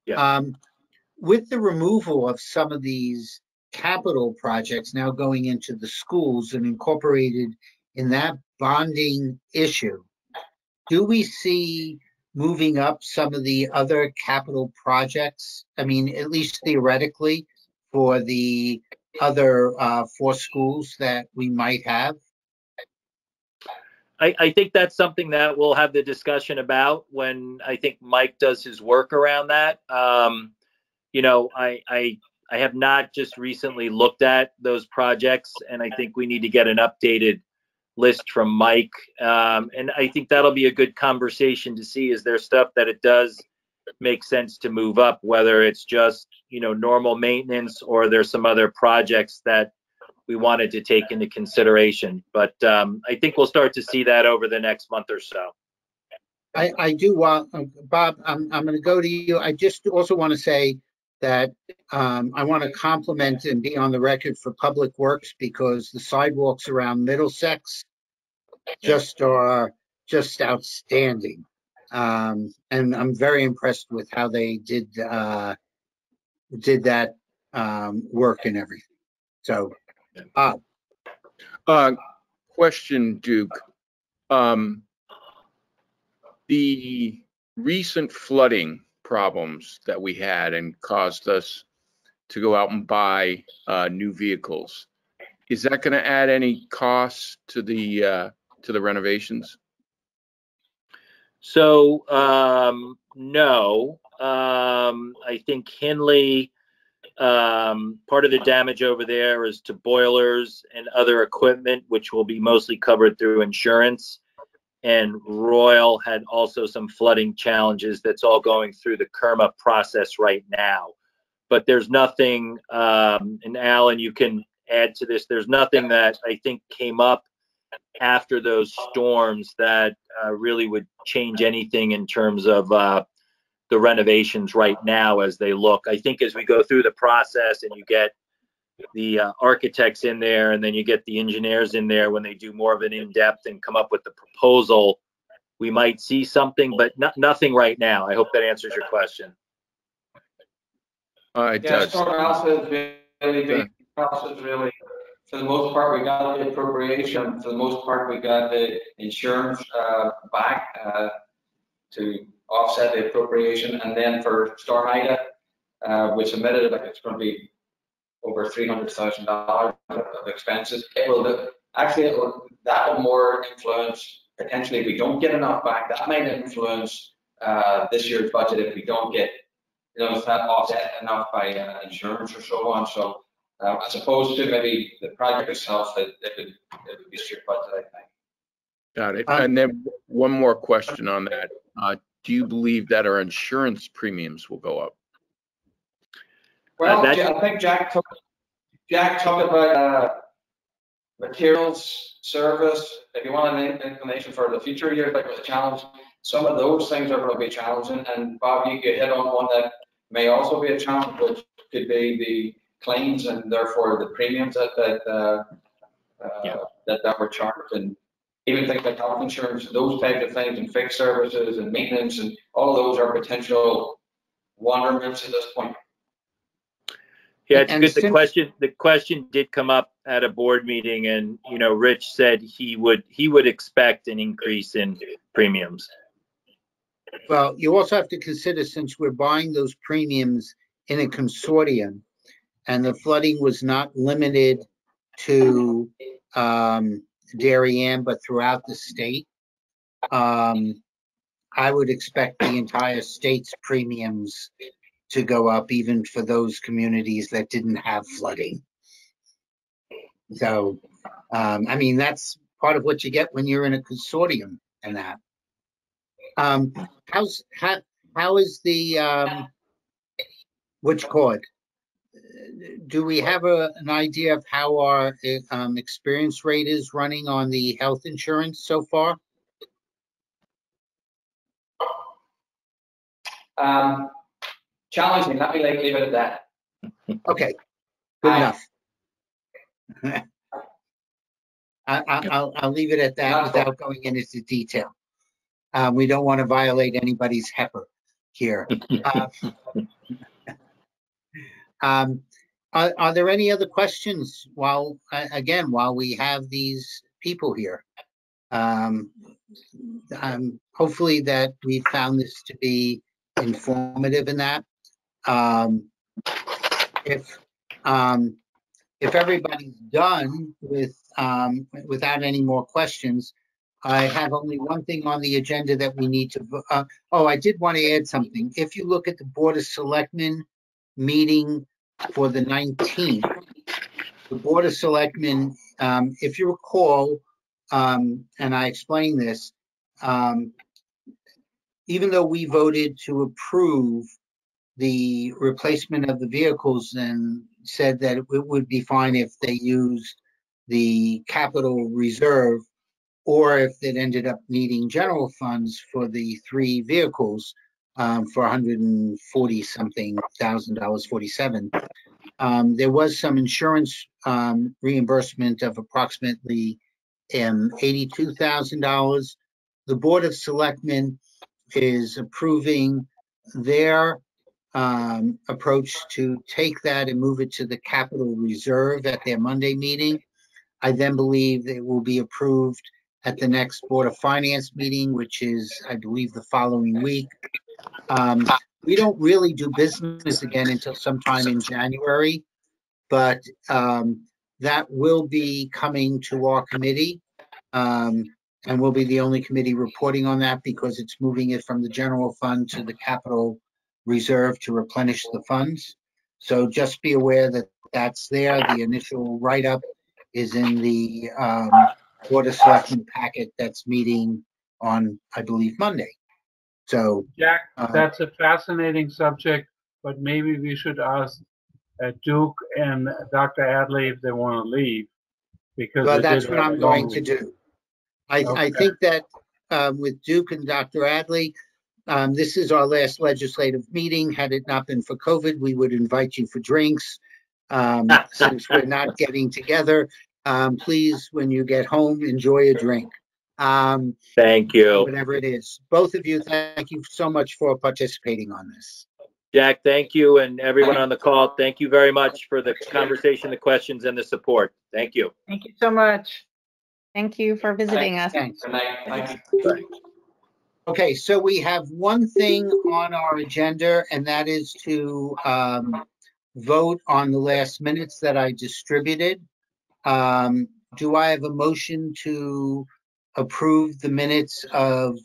Speaker 1: With the removal of some of these capital projects now going into the schools and incorporated in that bonding issue, do we see moving up some of the other capital projects? I mean, at least theoretically, for the other 4 schools that we might have?
Speaker 2: I think that's something that we'll have the discussion about when I think Mike does his work around that. I have not just recently looked at those projects, and I think we need to get an updated list from Mike. And I think that'll be a good conversation to see, is there stuff that it does make sense to move up, whether it's just, normal maintenance, or there's some other projects that we wanted to take into consideration. But I think we'll start to see that over the next month or so.
Speaker 1: I do want, Bob, I'm going to go to you. I just also want to say that I want to compliment and be on the record for Public Works, because the sidewalks around Middlesex are just outstanding. And I'm very impressed with how they did that work and everything. So,
Speaker 9: question, Duke. The recent flooding problems that we had and caused us to go out and buy new vehicles, is that going to add any costs to the renovations?
Speaker 2: So, no, I think Henley, part of the damage over there is to boilers and other equipment, which will be mostly covered through insurance. And Royal had also some flooding challenges that's all going through the KERMA process right now. But there's nothing, and Alan, you can add to this, there's nothing that I think came up after those storms that really would change anything in terms of the renovations right now as they look. I think as we go through the process and you get the architects in there and then you get the engineers in there when they do more of an in-depth and come up with the proposal, we might see something, but nothing right now. I hope that answers your question.
Speaker 9: It does.
Speaker 3: Storm analysis is really, for the most part, we got the appropriation. For the most part, we got the insurance back to offset the appropriation. And then for Storm Ida, we submitted, like it's going to be over $300,000 of expenses. It will actually, that will more influence, potentially, if we don't get enough back, that might influence this year's budget if we don't get, if that offset enough by insurance or so on. So as opposed to maybe the project itself, it would be strict budget, I think.
Speaker 9: Got it. And then one more question on that. Do you believe that our insurance premiums will go up?
Speaker 3: Well, I think Jack talked about materials, service. If you want an inclination for the future years, like with the challenge, some of those things are going to be challenging. And Bob, you could hit on one that may also be a challenge, which could be the claims and therefore the premiums that were charged, and even things like health insurance, those types of things, and fixed services and maintenance, and all those are potential wonderments at this point.
Speaker 2: Yeah, it's good. The question did come up at a board meeting, and Rich said he would expect an increase in premiums.
Speaker 1: Well, you also have to consider, since we're buying those premiums in a consortium, and the flooding was not limited to Darien, but throughout the state, I would expect the entire state's premiums to go up, even for those communities that didn't have flooding. So, I mean, that's part of what you get when you're in a consortium and that. How is the which cord? Do we have an idea of how our experience rate is running on the health insurance so far?
Speaker 3: Challenging. Let me leave it at that.
Speaker 1: Okay, good enough. I'll leave it at that without going into detail. We don't want to violate anybody's HEPA here. Are there any other questions while we have these people here? Hopefully that we found this to be informative in that. If everybody's done with without any more questions, I have only one thing on the agenda that we need to. I did want to add something. If you look at the Board of Selectmen meeting for the 19th, the Board of Selectmen, if you recall, and I explained this, even though we voted to approve the replacement of the vehicles and said that it would be fine if they used the capital reserve, or if it ended up needing general funds for the 3 vehicles for $140-something thousand, 47. There was some insurance reimbursement of approximately $82,000. The Board of Selectmen is approving their approach to take that and move it to the capital reserve at their Monday meeting. I then believe it will be approved at the next Board of Finance meeting, which is, I believe, the following week. We don't really do business again until sometime in January, but that will be coming to our committee. And And we'll be the only committee reporting on that because it's moving it from the general fund to the capital reserve to replenish the funds. So just be aware that that's there. The initial write-up is in the Board of Selectmen packet that's meeting on, I believe, Monday. So,
Speaker 4: Jack, that's a fascinating subject, but maybe we should ask Duke and Dr. Adley if they want to leave. Because
Speaker 1: well,
Speaker 4: they
Speaker 1: that's
Speaker 4: did
Speaker 1: what
Speaker 4: have
Speaker 1: I'm
Speaker 4: a long
Speaker 1: going to
Speaker 4: week.
Speaker 1: do. I
Speaker 4: Okay.
Speaker 1: think that with Duke and Dr. Adley, this is our last legislative meeting. Had it not been for COVID, we would invite you for drinks. Since we're not getting together, please, when you get home, enjoy a drink.
Speaker 2: Thank you.
Speaker 1: Whatever it is. Both of you, thank you so much for participating on this.
Speaker 2: Jack, thank you, and everyone on the call, thank you very much for the conversation, the questions, and the support. Thank you.
Speaker 7: Thank you so much. Thank you for visiting us.
Speaker 1: Thanks.
Speaker 3: Good night. Thank you.
Speaker 1: Okay, so we have one thing on our agenda, and that is to vote on the last minutes that I distributed. Do I have a motion to approve the minutes of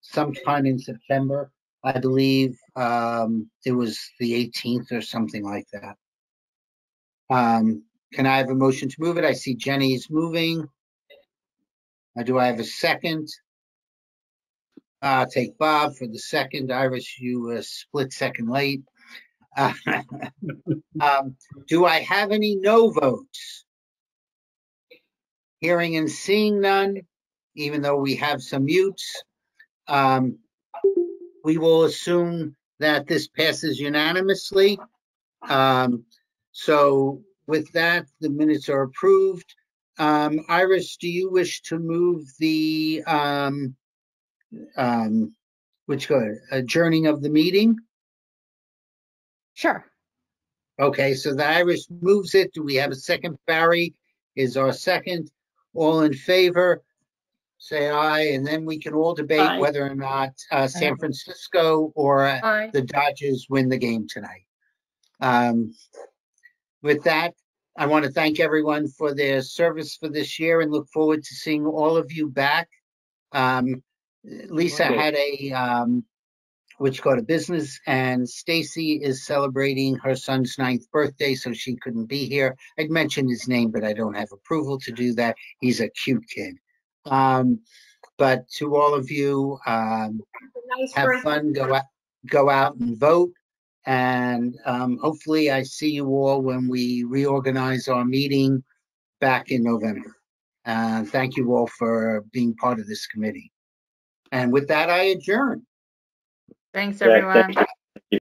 Speaker 1: sometime in September? I believe it was the 18th or something like that. Can I have a motion to move it? I see Jenny's moving. Do I have a second? I'll take Bob for the second. Iris, you were a split second late. Do I have any no votes? Hearing and seeing none, even though we have some mutes. We will assume that this passes unanimously. So with that, the minutes are approved. Iris, do you wish to move the adjourning of the meeting?
Speaker 7: Sure.
Speaker 1: Okay, so the Iris moves it. Do we have a second? Barry is our second. All in favor, say aye, and then we can all debate
Speaker 5: Aye.
Speaker 1: whether or not San Francisco or
Speaker 7: Aye.
Speaker 1: the Dodgers win the game tonight. With that, I want to thank everyone for their service for this year and look forward to seeing all of you back. Lisa had a business, and Stacy is celebrating her son's 9th birthday, so she couldn't be here. I'd mentioned his name, but I don't have approval to do that. He's a cute kid. But to all of you, have fun, go out and vote. And hopefully I see you all when we reorganize our meeting back in November. Thank you all for being part of this committee. And with that, I adjourn.
Speaker 7: Thanks,
Speaker 2: Jack,
Speaker 7: everyone.
Speaker 2: thank you.